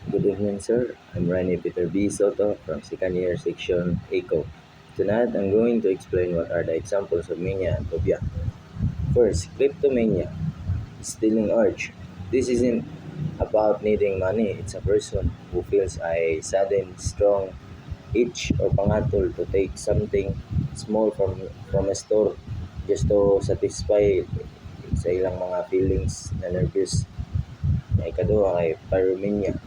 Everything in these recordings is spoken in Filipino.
Good evening, sir. I'm Rani Peter B. Soto from second year section ECO. Tonight, I'm going to explain what are the examples of mania and phobia. First, kleptomania, stealing urge. This isn't about needing money. It's a person who feels a sudden, strong itch or pangatol to take something small from a store just to satisfy sa ilang mga feelings na nervous. Ikaduha ay pyromania.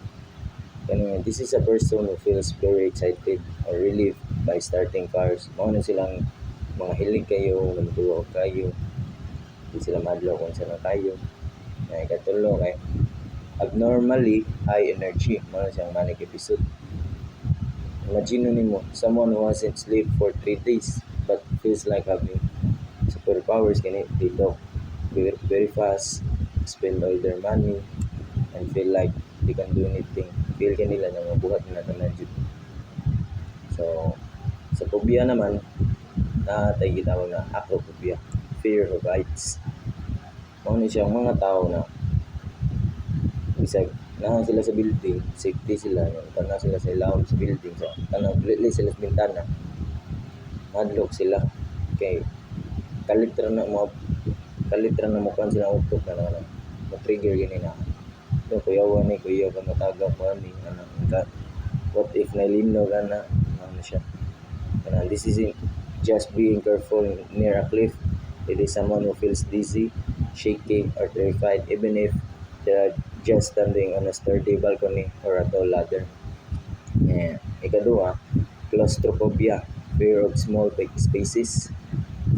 This is a person who feels very excited or relieved by starting fires. Mao na silang mga hilig kayo, namatuwa kayo, di sila madlaw kung saan kayo. Katulo kay abnormally high energy, mao na siyang manic episode. Imagine nimo, someone who hasn't slept for 3 days but feels like having superpowers kani dito. Very fast, spend all their money, and feel like they can do anything. Feel kanila na mabuhat na tanan jud. So, sa phobia naman, tayo gitawag na acrophobia, fear of heights. Mao ni siyang mga tao na bisag na sila sa building, safety sila, tanaw sila sa ilawom sa building, so tanaw dili sila sa bintana, madlock sila kay kalitra na mo kan sila utok na trigger gini na so kuyawan ni kuya ka matagaw ko ani what if nailino ka na ano siya. This isn't just being careful near a cliff. It is someone who feels dizzy, shaky, or terrified even if they are just standing on a sturdy balcony or a tall ladder. Ikaduha, claustrophobia, fear of small spaces.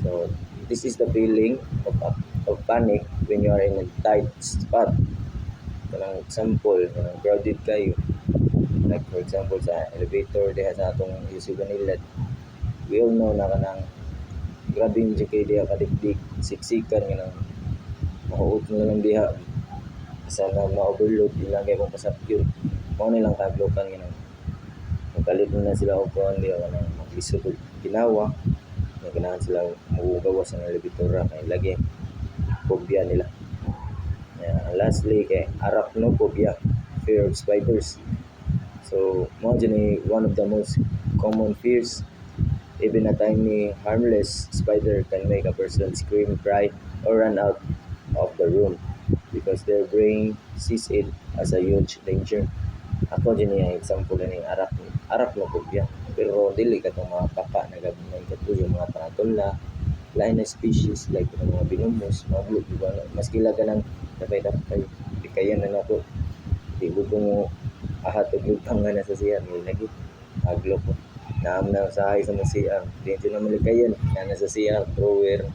So this is the feeling of panic when you are in a tight spot. Kanang example, crowded kayo. Like for example sa elevator diha sa atong UC Manila, we all know na kanang grabe yung kayo diha kadikdik, siksikan kanang mahuot na lang diha. Sana ma-overload ilang kay kung pasapyod. Mao nilang kablokan kanang magkalit na sila og kuan diha kanang maglisod og ginawa. Ganahan sila mugawas ng elevator kay lagi phobia nila. Lastly kay arachnophobia, fear of spiders. So mo ni one of the most common fears. Even a tiny harmless spider can make a person scream, cry, or run out of the room because their brain sees it as a huge danger. Ako din yung example ni arachnophobia. Pero dili ka itong mga papa na gabinay ka yung mga tarantula, lain na species like yung mga binumbos, mga diba? Mas kila ka ng tapay-tapay, ikayan na ako. Di ko mo ahat o lutang nga na sa siya, may lagi, aglo ko. Naam na sa sa masiyang, di ito na malikayan, na sa siya, thrower,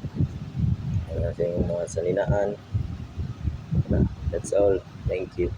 sa yung mga salinaan. That's all. Thank you.